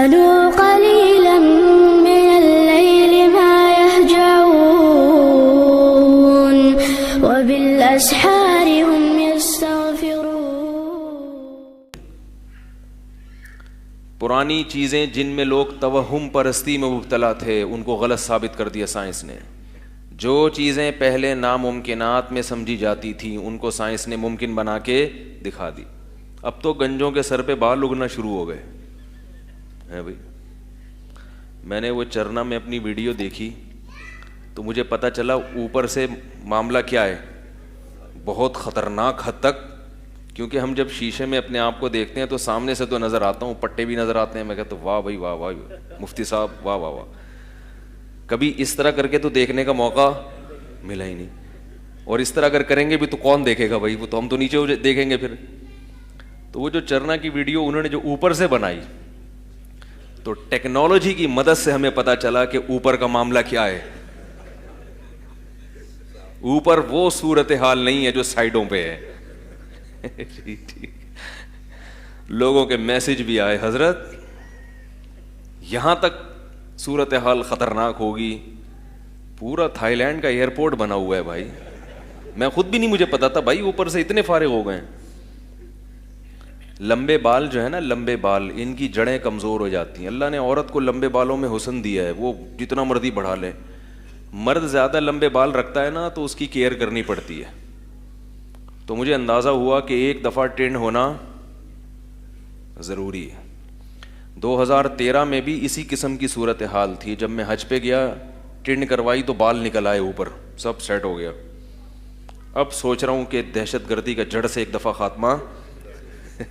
كانوا قليلا من الليل ما يهجعون وبالأسحار هم يستغفرون. پرانی چیزیں جن میں لوگ توہم پرستی میں مبتلا تھے ان کو غلط ثابت کر دیا سائنس نے. جو چیزیں پہلے ناممکنات میں سمجھی جاتی تھیں ان کو سائنس نے ممکن بنا کے دکھا دی. اب تو گنجوں کے سر پہ بال اگنا شروع ہو گئے ہیں بھائی. میں نے وہ چرنا میں اپنی ویڈیو دیکھی تو مجھے پتہ چلا اوپر سے معاملہ کیا ہے, بہت خطرناک حد تک. کیونکہ ہم جب شیشے میں اپنے آپ کو دیکھتے ہیں تو سامنے سے تو نظر آتا ہوں, پٹے بھی نظر آتے ہیں, میں کہتا ہوں واہ بھائی واہ واہ مفتی صاحب واہ واہ واہ. کبھی اس طرح کر کے تو دیکھنے کا موقع ملا ہی نہیں, اور اس طرح اگر کریں گے بھی تو کون دیکھے گا بھائی, وہ تو ہم تو نیچے دیکھیں گے پھر. تو وہ جو چرنا کی ویڈیو انہوں نے جو اوپر سے بنائی تو ٹیکنالوجی کی مدد سے ہمیں پتا چلا کہ اوپر کا معاملہ کیا ہے. اوپر وہ صورتحال نہیں ہے جو سائڈوں پہ ہے. لوگوں کے میسج بھی آئے, حضرت یہاں تک صورتحال خطرناک ہوگی. پورا تھائی لینڈ کا ایئرپورٹ بنا ہوا ہے بھائی. میں خود بھی نہیں مجھے پتا تھا بھائی, اوپر سے اتنے فارغ ہو گئے. لمبے بال جو ہے نا, لمبے بال, ان کی جڑیں کمزور ہو جاتی ہیں. اللہ نے عورت کو لمبے بالوں میں حسن دیا ہے, وہ جتنا مرضی بڑھا لے. مرد زیادہ لمبے بال رکھتا ہے نا تو اس کی کیئر کرنی پڑتی ہے. تو مجھے اندازہ ہوا کہ ایک دفعہ ٹرینڈ ہونا ضروری ہے. 2013 میں بھی اسی قسم کی صورتحال تھی. جب میں حج پہ گیا ٹرینڈ کروائی تو بال نکل آئے اوپر, سب سیٹ ہو گیا. اب سوچ رہا ہوں کہ دہشت گردی کا جڑ سے ایک دفعہ خاتمہ,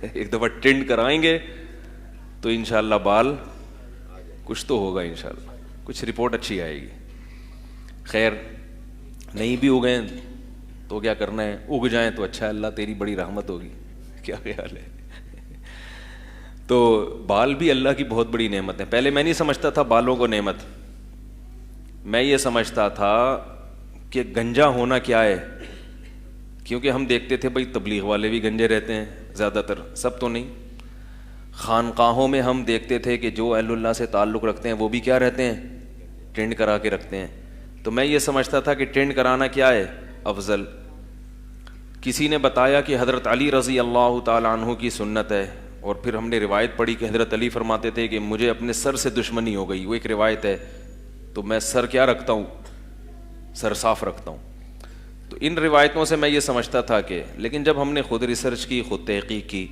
ایک دفعہ ٹرینڈ کرائیں گے تو انشاءاللہ بال کچھ تو ہوگا, انشاءاللہ کچھ رپورٹ اچھی آئے گی. خیر نہیں بھی اگئے تو کیا کرنا ہے, اگ جائیں تو اچھا ہے, اللہ تیری بڑی رحمت ہوگی. کیا خیال ہے؟ تو بال بھی اللہ کی بہت بڑی نعمت ہے. پہلے میں نہیں سمجھتا تھا بالوں کو نعمت, میں یہ سمجھتا تھا کہ گنجا ہونا کیا ہے. کیونکہ ہم دیکھتے تھے بھائی تبلیغ والے بھی گنجے رہتے ہیں زیادہ تر, سب تو نہیں. خانقاہوں میں ہم دیکھتے تھے کہ جو اہل اللہ سے تعلق رکھتے ہیں وہ بھی کیا رہتے ہیں, ٹرینڈ کرا کے رکھتے ہیں. تو میں یہ سمجھتا تھا کہ ٹرینڈ کرانا کیا ہے افضل. کسی نے بتایا کہ حضرت علی رضی اللہ تعالیٰ عنہ کی سنت ہے, اور پھر ہم نے روایت پڑھی کہ حضرت علی فرماتے تھے کہ مجھے اپنے سر سے دشمنی ہو گئی. وہ ایک روایت ہے, تو میں سر کیا رکھتا ہوں, سر صاف رکھتا ہوں. تو ان روایتوں سے میں یہ سمجھتا تھا کہ, لیکن جب ہم نے خود ریسرچ کی, خود تحقیق کی,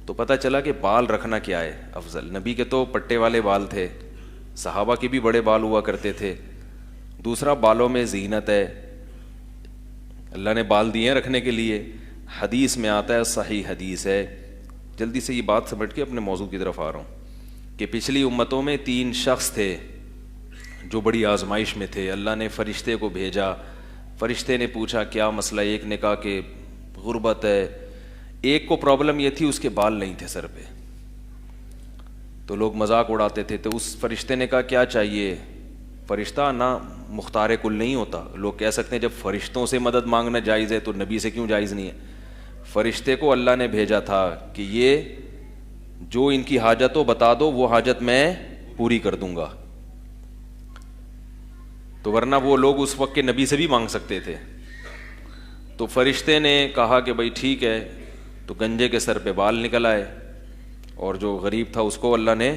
تو پتہ چلا کہ بال رکھنا کیا ہے افضل. نبی کے تو پٹے والے بال تھے, صحابہ کے بھی بڑے بال ہوا کرتے تھے. دوسرا بالوں میں زینت ہے, اللہ نے بال دیے ہیں رکھنے کے لیے. حدیث میں آتا ہے, صحیح حدیث ہے. جلدی سے یہ بات سمجھ کے اپنے موضوع کی طرف آ رہا ہوں کہ پچھلی امتوں میں 3 شخص تھے جو بڑی آزمائش میں تھے. اللہ نے فرشتے کو بھیجا, فرشتے نے پوچھا کیا مسئلہ. ایک نے کہا کہ غربت ہے, ایک کو پرابلم یہ تھی اس کے بال نہیں تھے سر پہ, تو لوگ مذاق اڑاتے تھے. تو اس فرشتے نے کہا کیا چاہیے. فرشتہ نہ مختار کل نہیں ہوتا. لوگ کہہ سکتے ہیں جب فرشتوں سے مدد مانگنا جائز ہے تو نبی سے کیوں جائز نہیں ہے. فرشتے کو اللہ نے بھیجا تھا کہ یہ جو ان کی حاجت ہو بتا دو, وہ حاجت میں پوری کر دوں گا. تو ورنہ وہ لوگ اس وقت کے نبی سے بھی مانگ سکتے تھے. تو فرشتے نے کہا کہ بھائی ٹھیک ہے. تو گنجے کے سر پہ بال نکل آئے, اور جو غریب تھا اس کو اللہ نے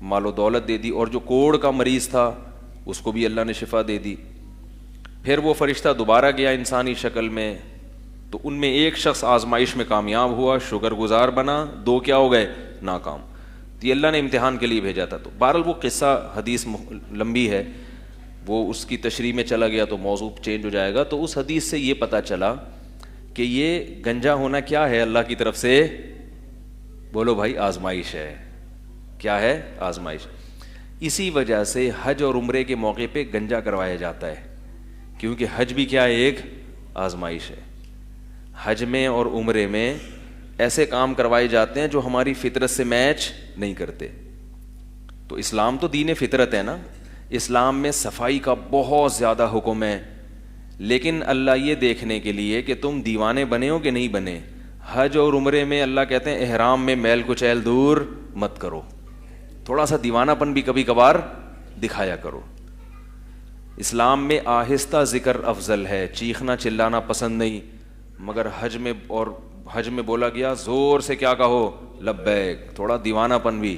مال و دولت دے دی, اور جو کوڑ کا مریض تھا اس کو بھی اللہ نے شفا دے دی. پھر وہ فرشتہ دوبارہ گیا انسانی شکل میں, تو ان میں ایک شخص آزمائش میں کامیاب ہوا, شکر گزار بنا, 2 کیا ہو گئے, ناکام. تو یہ اللہ نے امتحان کے لیے بھیجا تھا. تو بہرحال وہ قصہ حدیث لمبی ہے, وہ اس کی تشریح میں چلا گیا تو موضوع چینج ہو جائے گا. تو اس حدیث سے یہ پتہ چلا کہ یہ گنجا ہونا کیا ہے, اللہ کی طرف سے. بولو بھائی, آزمائش ہے. کیا ہے, آزمائش. اسی وجہ سے حج اور عمرے کے موقع پہ گنجا کروایا جاتا ہے, کیونکہ حج بھی کیا ہے, ایک آزمائش ہے. حج میں اور عمرے میں ایسے کام کروائے جاتے ہیں جو ہماری فطرت سے میچ نہیں کرتے. تو اسلام تو دین فطرت ہے نا, اسلام میں صفائی کا بہت زیادہ حکم ہے, لیکن اللہ یہ دیکھنے کے لیے کہ تم دیوانے بنے ہو کہ نہیں بنے. حج اور عمرے میں اللہ کہتے ہیں احرام میں میل کچیل دور مت کرو. تھوڑا سا دیوانہ پن بھی کبھی کبھار دکھایا کرو. اسلام میں آہستہ ذکر افضل ہے, چیخنا چلانا پسند نہیں, مگر حج میں بولا گیا زور سے کیا کہو, لبیک, تھوڑا دیوانہ پن بھی.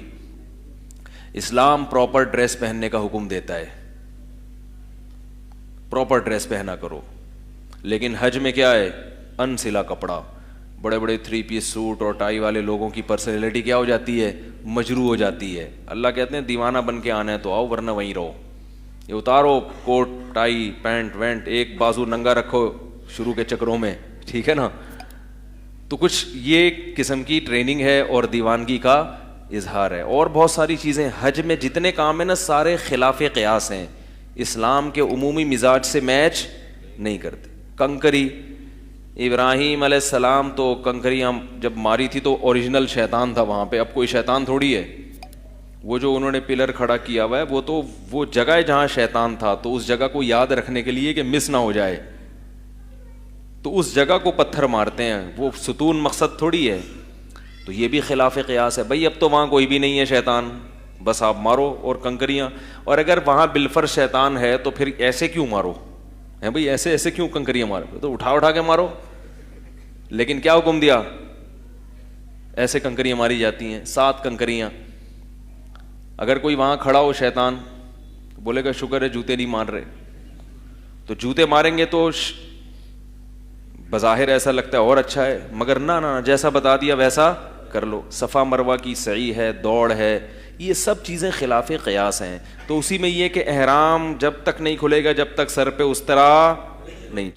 اسلام پراپر ڈریس پہننے کا حکم دیتا ہے, پراپر ڈریس پہنا کرو. لیکن حج میں کیا ہے, ان سلا کپڑا, بڑے بڑے 3 پیس سوٹ اور ٹائی والے لوگوں کی پرسنالٹی کیا ہو جاتی ہے, مجروح ہو جاتی ہے. اللہ کہتے ہیں دیوانہ بن کے آنا ہے تو آؤ, ورنہ وہیں رہو. یہ اتارو کوٹ ٹائی پینٹ وینٹ, ایک بازو ننگا رکھو شروع کے چکروں میں, ٹھیک ہے نا. تو کچھ یہ قسم کی ٹریننگ ہے اور دیوانگی کا اظہار ہے. اور بہت ساری چیزیں حج میں جتنے کام ہیں نا سارے خلاف قیاس ہیں, اسلام کے عمومی مزاج سے میچ نہیں کرتے. کنکری, ابراہیم علیہ السلام تو کنکریاں جب ماری تھی تو اوریجنل شیطان تھا وہاں پہ, اب کوئی شیطان تھوڑی ہے. وہ جو انہوں نے پلر کھڑا کیا ہوا ہے وہ تو وہ جگہ ہے جہاں شیطان تھا, تو اس جگہ کو یاد رکھنے کے لیے کہ مس نہ ہو جائے تو اس جگہ کو پتھر مارتے ہیں, وہ ستون مقصد تھوڑی ہے. تو یہ بھی خلاف قیاس ہے. بھائی اب تو وہاں کوئی بھی نہیں ہے شیطان, بس آپ مارو اور کنکریاں. اور اگر وہاں بالفرض شیطان ہے تو پھر ایسے کیوں مارو, ہیں بھائی ایسے ایسے کیوں کنکریاں مارو, تو اٹھا کے مارو. لیکن کیا حکم دیا, ایسے کنکریاں ماری جاتی ہیں, 7 کنکریاں. اگر کوئی وہاں کھڑا ہو شیطان بولے گا شکر ہے جوتے نہیں مار رہے, تو جوتے ماریں گے تو بظاہر ایسا لگتا ہے اور اچھا ہے, مگر نہ جیسا بتا دیا ویسا کر لو. صفا مروہ کی سعی ہے, دوڑ ہے, یہ سب چیزیں خلاف قیاس ہیں. تو اسی میں یہ کہ احرام جب تک نہیں کھلے گا جب تک سر پہ اس طرح نہیں.